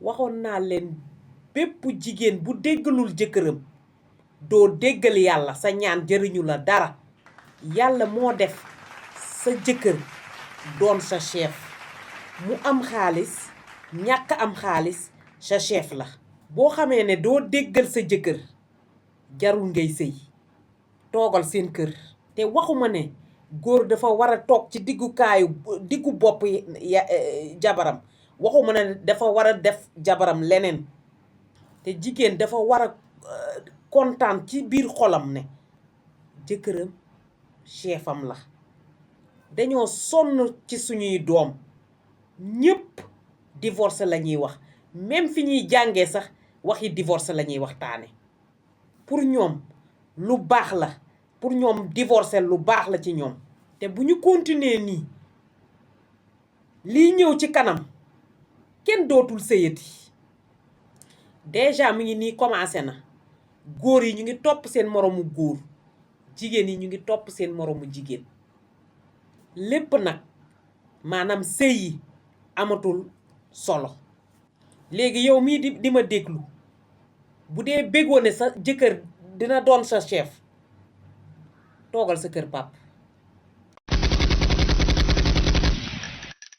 waxoon naa leen bépp jigéen bu déggalul jëkkëram doo déggal yàlla, sa ñaan jëriñu la dara. yàlla moo def sa jëkkër doon sa chef, mu am xaalis ñàkk am xaalis sa chef la. boo xamee ne doo déggal sa jëkkër jarul ngay sëy, toogal seen kër. te waxuma ne góor dafa war a toog ci diggu bopp jabaram, waxuma ne dafa war a def jabaram leneen. te jigéen dafa war a kontaan ci biir xolam ne jëkkëram chefam la. dañoo sonn ci suñuy doom, ñépp divorce la ñuy wax, même fi ñuy jàngee sax waxi divorce la ñuy waxtaane. pour ñoom lu baax la, pour ñoom divorce lu baax la ci ñoom. te bu ñu continuer nii, lii ñëw ci kanam kenn dootul sëyati. déjà mi ngi nii commencé na. góor yi ñu ngi topp seen moroomu góor, jigéen yi ñu ngi topp seen moroomu jigéen. lépp nag maanaam sëy yi amatul solo. léegi yow mii di ma déglu, bu dee béggoo ne sa jëkkër dina doon sa chef, toogal sa kër pap